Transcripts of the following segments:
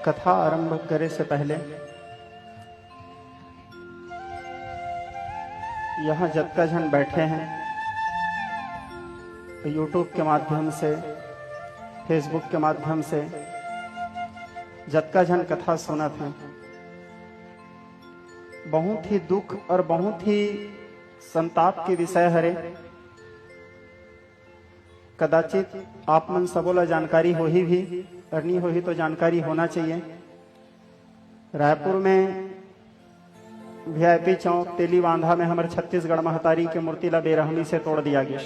कथा आरंभ करे से पहले यहाँ जत्का जन बैठे हैं, यूट्यूब के माध्यम से, फेसबुक के माध्यम से जत्का जन कथा सुनत हैं। बहुत ही दुख और बहुत ही संताप के विषय हरे। कदाचित आप मन सबोला जानकारी हो ही भी, और नहीं हो ही तो जानकारी होना चाहिए। रायपुर में वीआईपी चौक तेली बांधा में हमारे छत्तीसगढ़ महतारी के मूर्ति ला बेरहमी से तोड़ दिया गया।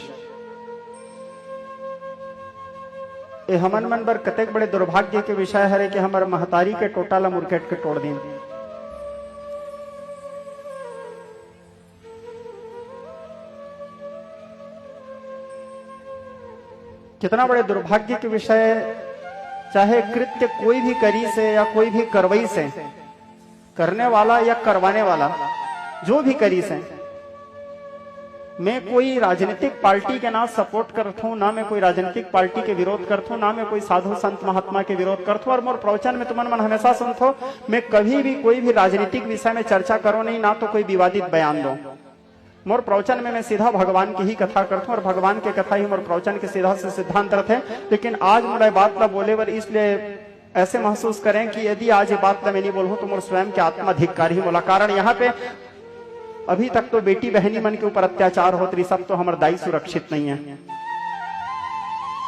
ये हमन मन बर कतेक बड़े दुर्भाग्य के विषय हरे कि हमारे महतारी के टोटा ला मुरकेट के तोड़ दिन। कितना बड़े दुर्भाग्य के विषय। चाहे कृत्य कोई भी करी से या कोई भी करवई से, करने वाला या करवाने वाला जो भी करी से, मैं कोई राजनीतिक पार्टी के ना सपोर्ट करता हूं, ना मैं कोई राजनीतिक पार्टी के विरोध करता हूं, ना मैं कोई साधु संत महात्मा के विरोध करता हूं। और मोर प्रवचन में तुमन मन हमेशा सुनते हो, मैं कभी भी कोई भी राजनीतिक विषय में चर्चा करो नहीं, ना तो कोई विवादित बयान दो। मोर प्रवचन में मैं सीधा भगवान की ही कथा करता हूँ, और भगवान के कथा ही मोर प्रवचन के सीधा से सिद्धांत रहते। लेकिन आज मेरा बात ला बोले बर इसलिए ऐसे महसूस करें कि यदि आज ये बात ला मैं नहीं बोलूं तो मोर स्वयं के आत्मा धिक्कार ही बोला। कारण यहाँ पे अभी तक तो बेटी बहनी मन के ऊपर अत्याचार होते, सब तो हमारे दाई सुरक्षित नहीं है।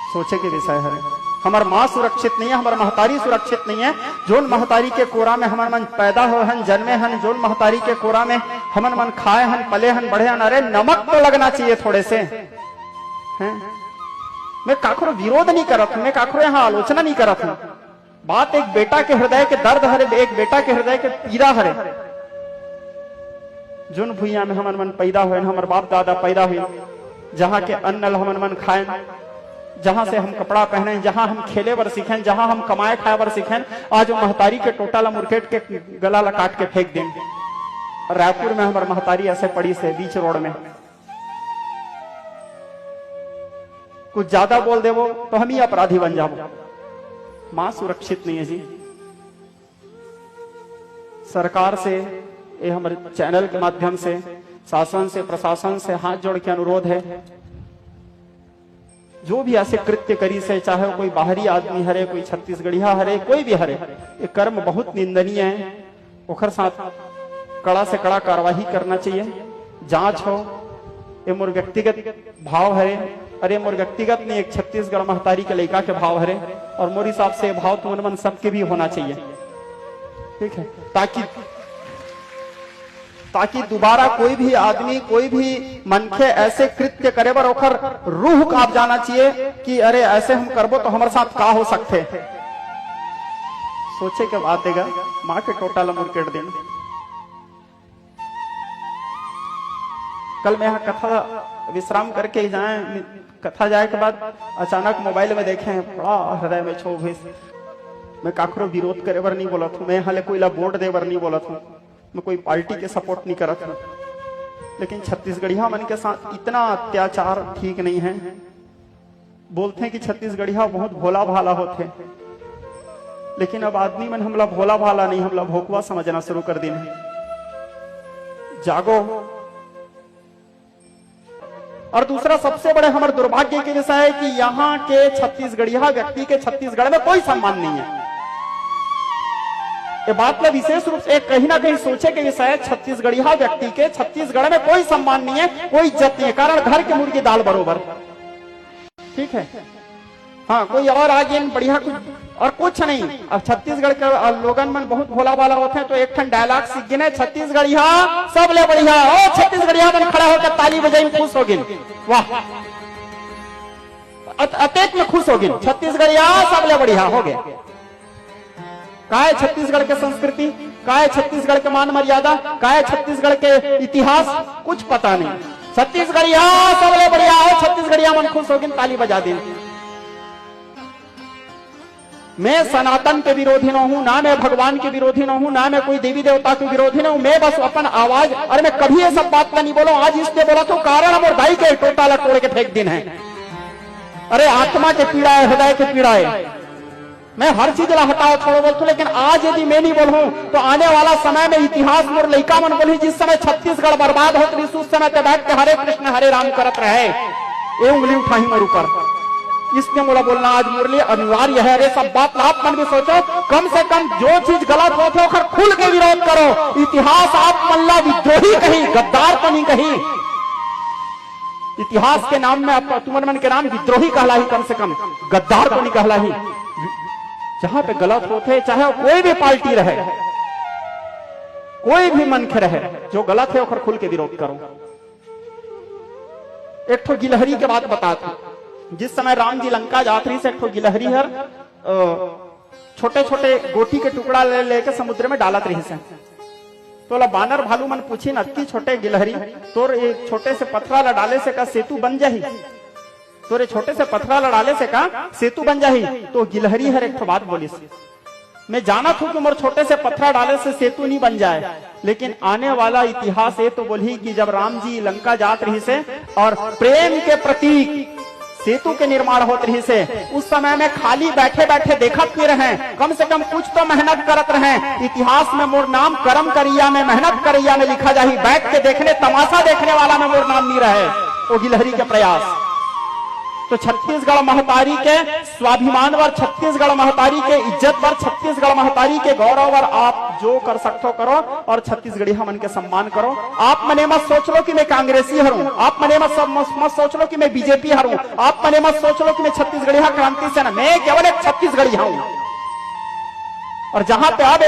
सोचे के विषय है, हमार माँ सुरक्षित नहीं है, हमार महतारी सुरक्षित नहीं है। जोन महतारी के कोरा में हमार मन पैदा हो हन, जन्मे हन, जोन महतारी के कोरा में हमन मन खाए हन, पले हन, बढ़े हन, अरे नमक तो लगना चाहिए थोड़े से हैं। मैं काखरो विरोध नहीं करत हूं, मैं काखरो यहाँ आलोचना नहीं करत हूं। बात एक बेटा के हृदय के दर्द हरे, एक बेटा के हृदय के पीड़ा हरे। जोन भुइया में हमन मन पैदा हुए, हमार बाप दादा पैदा हुए, जहाँ के अन्न हमन मन खाए, जहां से हम कपड़ा पहने, जहां हम खेले बर सीखें, जहां हम कमाए खाए बर सीखें, आज महतारी के टोटा ला मुरकेट के गला ला काट के फेंक दें। रायपुर में हमारी महतारी ऐसे पड़ी से बीच रोड में। कुछ ज्यादा बोल देवो तो हम ही अपराधी बन जाओ। मां सुरक्षित नहीं है जी। सरकार से, ये हमारे चैनल के माध्यम से, शासन से, प्रशासन से हाथ जोड़ के अनुरोध है, जो भी ऐसे कृत्य करी से, चाहे कोई बाहरी आदमी हरे, कोई छत्तीसगढ़िया हरे, कोई भी हरे, ये कर्म बहुत निंदनीय है। ओखर साथ कड़ा से कड़ा कार्रवाई करना चाहिए, जांच हो। ये मोर व्यक्तिगत भाव हरे, अरे मोर व्यक्तिगत नहीं, एक छत्तीसगढ़ महतारी के लड़का के भाव हरे, और मोर हिसाब से भाव तुमन मन सबके भी होना चाहिए, ठीक है, ताकि दोबारा कोई भी आदमी, कोई भी मनखे ऐसे कृत्य करे बर ओखर रूह कांप जाना चाहिए कि अरे ऐसे हम करबो तो हमारे साथ का हो सकते। सोचे के बात है, माँ के टोटा ला मुरकेट दिन। कल मैं यहाँ कथा विश्राम करके जाए, कथा जाए के बाद अचानक मोबाइल में देखे, बड़ा हृदय में छो भइस। मैं काखरो विरोध करे बर नहीं बोला था, मैं हाले कोई ला वोट दे बर नहीं बोला था, मैं कोई पार्टी के सपोर्ट नहीं करता हूं। लेकिन छत्तीसगढ़िया मन के साथ इतना अत्याचार ठीक नहीं है। बोलते हैं कि छत्तीसगढ़िया बहुत भोला भाला होते, लेकिन अब आदमी मन हमला भोला भाला नहीं, हमला भोकवा समझना शुरू कर दी। जागो। और दूसरा सबसे बड़े हमारे दुर्भाग्य के विषय है कि यहाँ के छत्तीसगढ़िया व्यक्ति के छत्तीसगढ़ में कोई सम्मान नहीं है। ये बात में विशेष रूप से कहीं ना कहीं सोचे के विषय है। छत्तीसगढ़िया व्यक्ति के छत्तीसगढ़ में कोई सम्मान नहीं है, कोई इज्जत नहीं है। कारण घर के मुर्गी दाल बरोबर, ठीक है। हाँ, कोई और आगे बढ़िया कुछ और कुछ नहीं। अब छत्तीसगढ़ के लोगन मन बहुत भोला भाला होते हैं, तो एक ठन डायलॉग सीख गिने, छत्तीसगढ़िया सब ले बढ़िया। ओ छत्तीसगढ़िया मन खड़ा होकर ताली बजाई खुश हो गिन, वाह, अतेक में खुश हो गिन। छत्तीसगढ़िया सब ले बढ़िया हो गए। का है छत्तीसगढ़ के संस्कृति, का है छत्तीसगढ़ के मान मर्यादा, का है छत्तीसगढ़ के इतिहास, कुछ पता नहीं। छत्तीसगढ़िया सब ले बढ़िया हो, छत्तीसगढ़िया मन खुश हो गिन, ताली बजा दी। मैं सनातन के विरोधी न हूं, ना मैं भगवान के विरोधी न हूं, ना मैं कोई देवी देवता के विरोधी न हूं। मैं बस अपन आवाज, और मैं कभी ये सब बात नहीं बोला, आज इसलिए बोला तो कारण हम दाई के टोटा ला तोड़ के फेंक दिन है। अरे आत्मा के पीड़ा है, हृदय के पीड़ा है। मैं हर चीज ला हटाओ छोड़ो बोलता, लेकिन आज यदि मैं नहीं बोलूं तो आने वाला समय में इतिहास मोर लइका मन बोली, जिस समय छत्तीसगढ़ बर्बाद होत रही उस समय ते बैठ के हरे कृष्ण हरे राम करत रहे, ये उंगली उठाई मोर ऊपर। इसलिए मोला बोलना आज मोर लिए अनिवार्य है। अरे सब बात आप मन भी सोचो, कम से कम जो चीज गलत होते हो खुल के विरोध करो। इतिहास आप मल्ला विद्रोही कही, गद्दार तो नहीं कही। इतिहास के नाम में तुमन मन के नाम विद्रोही कहला ही, कम से कम गद्दार तो नहीं कहला ही। जहां पे गलत होते, चाहे वो कोई भी पार्टी रहे, कोई भी मन के रहे, जो गलत है वो खुल के विरोध करो। एक ठो गिलहरी के बात बताता, जिस समय राम जी लंका यात्री से एक ठो गिलहरी हर छोटे छोटे गोटी के टुकड़ा ले लेके समुद्र में डालत रही से। तो बानर भालू मन पूछी न, अति छोटे गिलहरी तोर एक छोटे से पत्थरा ला डाले से का सेतु बन जाही, तोरे छोटे से पत्थरा ला डाले से का सेतु बन जाही। तो गिलहरी हर एक ठो बात बोली, मैं जाना था कि मोर छोटे से पत्थरा डाले से सेतु नहीं बन जाए, लेकिन आने वाला इतिहास ये तो बोली कि जब राम जी लंका जात रही से और प्रेम के प्रतीक सेतु के निर्माण होते रही से, उस समय में खाली बैठे बैठे देखत नहीं रहे, कम से कम कुछ तो मेहनत करत रहे। इतिहास में मोर नाम कर्म करिया में, मेहनत करिया में लिखा जाही, बैठ के देखने तमाशा देखने वाला में मोर नाम नहीं रहे। वो गिलहरी के प्रयास तो छत्तीसगढ़ महतारी के स्वाभिमान वर, छत्तीसगढ़ महतारी के इज्जत वर, छत्तीसगढ़ महतारी के गौरव वर आप जो कर सकते हो करो, और छत्तीसगढ़ी मन के सम्मान करो। आप मने मत सोच लो कि मैं कांग्रेसी हूं, आप मने मत सोच लो कि मैं बीजेपी हूं, आप मने मत सोच लो कि मैं छत्तीसगढ़ी क्रांति सेना, मैं केवल एक छत्तीसगढ़ी हूं। और जहां पे अब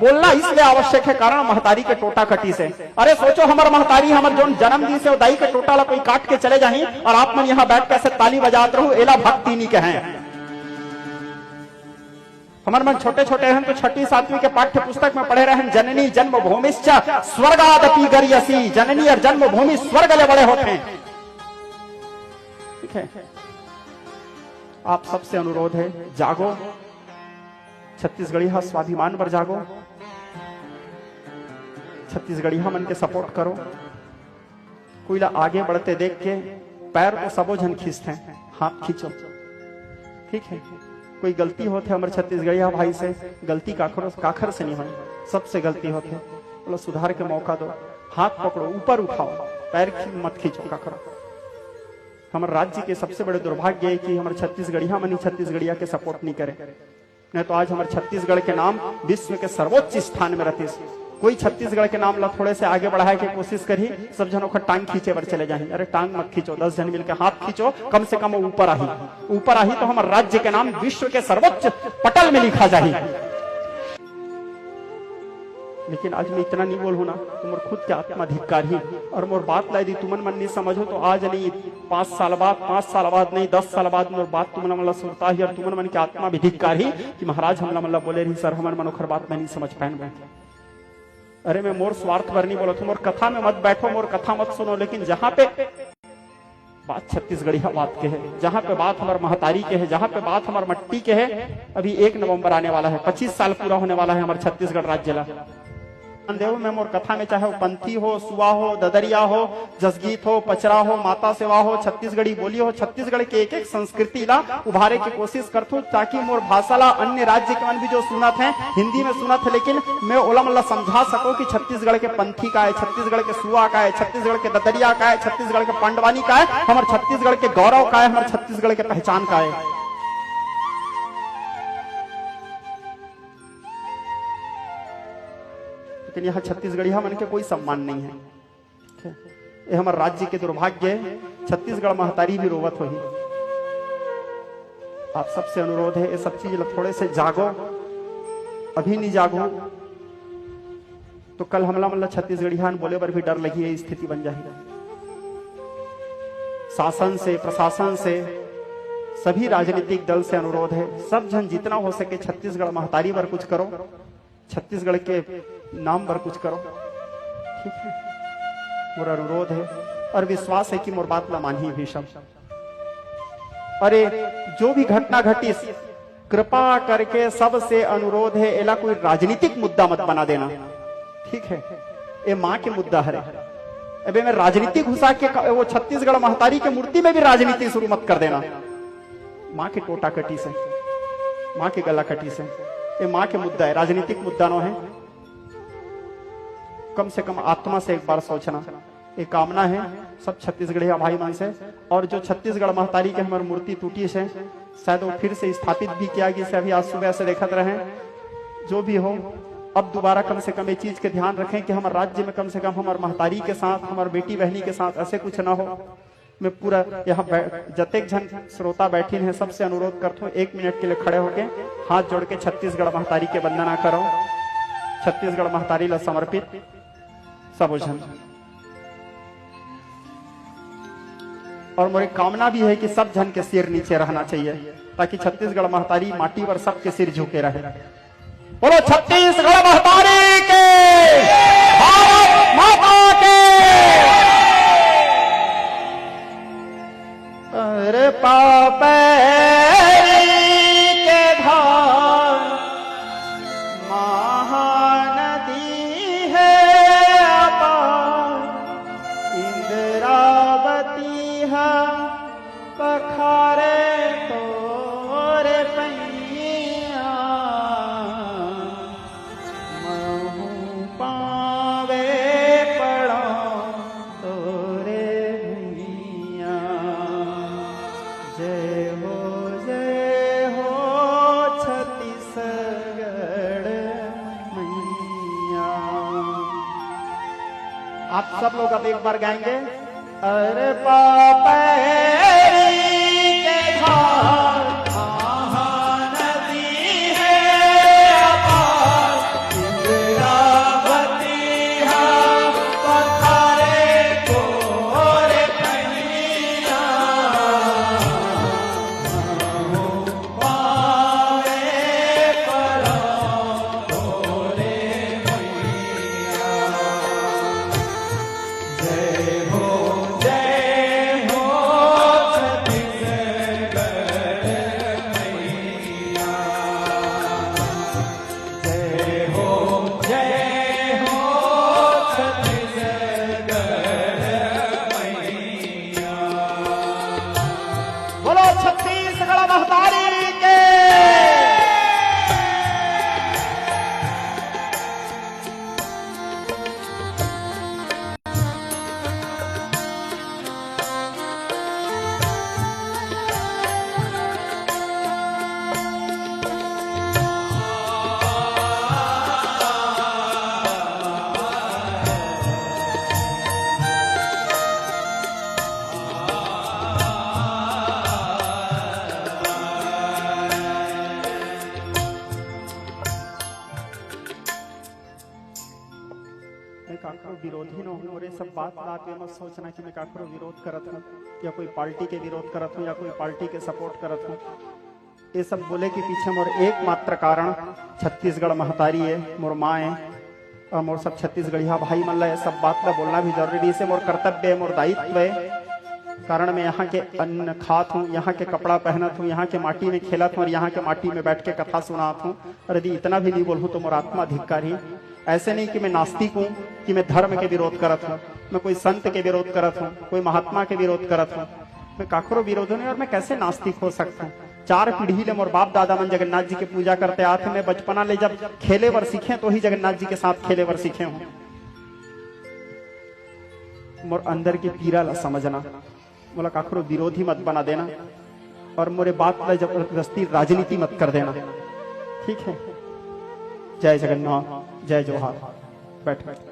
बोलना इसलिए आवश्यक है कारण महतारी के टोटा कटी से। अरे सोचो हमार महतारी हमार जो जन्म दी से दाई के टोटा ला कोई काट के चले जाही और आप मन यहाँ बैठ के ऐसे ताली बजाते रहो, एला भक्ति नहीं कहे। हमारे मन छोटे छोटे हैं तो छठी सातवीं के पाठ्य पुस्तक में पढ़े रहे, जननी जन्मभूमिश्च स्वर्गादपि गर्यसी, जननी और जन्मभूमि स्वर्ग ले बड़े होते हैं। ठीक है, आप सबसे अनुरोध है जागो, छत्तीसगढ़िया स्वाभिमान पर जागो, छत्तीसगढ़िया मन के सपोर्ट करो। कोई ला आगे बढ़ते देख के पैर को सबो जन खींचते हैं, हाथ खींचो। ठीक है, कोई गलती होते हमारे छत्तीसगढ़िया भाई से, गलती काखर से नहीं हो, सबसे गलती होते, बोलो सुधार के मौका दो, हाथ पकड़ो, ऊपर उठाओ, पैर मत खींचो काखर। हमारे राज्य के सबसे बड़े दुर्भाग्य है कि हमारे छत्तीसगढ़िया मन ही छत्तीसगढ़िया के सपोर्ट नहीं करे, नहीं तो आज हमारे छत्तीसगढ़ के नाम विश्व के सर्वोच्च स्थान में रहते। कोई छत्तीसगढ़ के नाम ला थोड़े से आगे बढ़ाए के कोशिश करी, सब जनों का टांग खींचे पर चले जाए। अरे टांग मत खींचो, 10 जन मिलकर हाथ खींचो, कम से कम ऊपर आही तो हमारे राज्य के नाम विश्व के सर्वोच्च पटल में लिखा जाए। लेकिन आज मैं इतना नहीं बोलूं ना, तुम खुद के आत्माधिकार ही और मोर बात लाई दी तुमन मन नहीं समझो तो आज नहीं 5 साल बाद नहीं 10 साल बाद मोर बात तुमन मन सुनता ही और तुमन मन के आत्माधिकार ही कि महाराज हमला मन बोले रही सर हमन मनोखर बात मैं नहीं समझ पाए। अरे मैं मोर स्वार्थ पर नहीं बोला, तुम मोर कथा में मत बैठो, मोर कथा मत सुनो, लेकिन जहां पे बात छत्तीसगढ़िया बात के है, जहां पे बात हमारे महतारी के है, जहां पे बात हमारे मट्टी के है, अभी 1 नवंबर आने वाला है, 25 साल पूरा होने वाला है हमारे छत्तीसगढ़ राज्य ला। देव में मोर कथा में चाहे वो पंथी हो, सुआ हो, ददरिया हो, जसगीत हो, पचरा हो, माता सेवा हो, छत्तीसगढ़ी बोली हो, छत्तीसगढ़ के एक एक संस्कृति ला उभारे की कोशिश करतू, ताकि मोर भाषा ला अन्य राज्य के मन भी जो सुनत है हिंदी में सुनत है, लेकिन मैं ओला मल्ला समझा सको कि छत्तीसगढ़ के पंथी का है, छत्तीसगढ़ के सुआ का है, छत्तीसगढ़ के ददरिया का है, छत्तीसगढ़ के पांडवानी का है, हमारे छत्तीसगढ़ के गौरव का है, हमारे छत्तीसगढ़ के पहचान का है। लेकिन यहाँ छत्तीसगढ़िया मन के कोई सम्मान नहीं है। ये हमारे राज्य के दुर्भाग्य है, छत्तीसगढ़ महतारी भी रोवत हो ही। आप सबसे अनुरोध है ये सब चीज थोड़े से जागो, अभी नहीं जागो तो कल हमला मल्ला छत्तीसगढ़िया बोले पर भी डर लगी है, स्थिति बन जाएगी। शासन से, प्रशासन से, सभी राजनीतिक दल से अनुरोध है, सब जन जितना हो सके छत्तीसगढ़ महतारी पर कुछ करो, छत्तीसगढ़ के नाम पर कुछ करो। ठीक है, मेरा अनुरोध है और विश्वास है कि मोर बात ला मानी भी सब। अरे जो भी घटना घटी कृपा करके सबसे अनुरोध है, एला कोई राजनीतिक मुद्दा मत बना देना। ठीक है, ये माँ के मुद्दा है, अबे मैं राजनीतिक घुसा के वो छत्तीसगढ़ महतारी के मूर्ति में भी राजनीति शुरू मत कर देना। माँ के टोटा कटी से माँ की गला कटी से। ये माँ के मुद्दा है, राजनीतिक मुद्दा नो है। कम से कम आत्मा से एक बार सोचना। एक कामना है सब छत्तीसगढ़िया भाई मन से। और जो छत्तीसगढ़ महतारी के हमारी मूर्ति टूटी से, शायद वो फिर से स्थापित भी किया गया से। अभी आज सुबह से देखते रहे। जो भी हो, अब दोबारा कम से कम ये चीज के ध्यान रखें कि हमारे राज्य में कम से कम हमारे महतारी के साथ, हमारे बेटी बहनी के साथ ऐसे कुछ ना हो। मैं पूरा यहाँ जतेक जन श्रोता बैठी हैं सबसे अनुरोध करता हूँ 1 मिनट के लिए खड़े होके हाथ जोड़ के छत्तीसगढ़ महतारी के वंदना करो। छत्तीसगढ़ महतारी ला समर्पित सब जन। और मेरी कामना भी है कि सब जन के सिर नीचे रहना चाहिए ताकि छत्तीसगढ़ महतारी माटी पर सबके सिर झुके रहे। बोलो छत्तीसगढ़ महतारी के, भारत माता के। अरे पापैरी के धार महानदी है अपार, इंद्रावती है पखारे तोरे पैया, महू पावे पड़ा तोरे भैया। जय हो छत्तीसगढ़ मैया। आप सब लोग अब एक बार गाएंगे। अरे पापैरी के धार महानदी है अपार, इंद्रावती है पखारे तोरे पैया, पावे पड़ा तोरे भैया। जय हो छत्तीसगढ़ महतारी के। काकरो विरोधी न हो। और ये सब बात पे मत सोचना कि मैं काकरो विरोध करत हूँ या कोई पार्टी के विरोध करत हूँ या कोई पार्टी के सपोर्ट करत हूँ। ये सब बोले के पीछे मोर एकमात्र कारण छत्तीसगढ़ महतारी है, मोर माँ है और मोर सब छत्तीसगढ़िया भाई मन ला ये सब बात ला बोलना भी जरूरी है। मोर कर्तव्य है, मोर दायित्व है। कारण मैं यहाँ के अन्न खात हूँ, यहाँ के कपड़ा पहनत हूँ, यहाँ के माटी में खेलत हूँ और यहाँ के माटी में बैठ के कथा सुनात हूँ। और यदि इतना भी नहीं बोलूँ तो मोर आत्मा धिक्कारी। ऐसे नहीं कि मैं नास्तिक हूँ, कि मैं धर्म के विरोध करत हूँ, मैं कोई संत के विरोध करत हूँ, कोई महात्मा के विरोध करत हूँ। मैं काकरो विरोध नहीं। और मैं कैसे नास्तिक हो सकता हूँ? 4 पीढ़ी ले मोर बाप दादा मन जगन्नाथ जी की पूजा करते आते। मैं बचपना ले जब खेले वर सीखे तो ही जगन्नाथ जी के साथ खेले वर सीखे हूँ। मोर अंदर की पीड़ा ला समझना, मोला काकरो विरोधी मत बना देना और मोरे बात ला जबरदस्ती राजनीति मत कर देना, ठीक है? जय जगन्नाथ, जय जोहार। बैठ बैठ।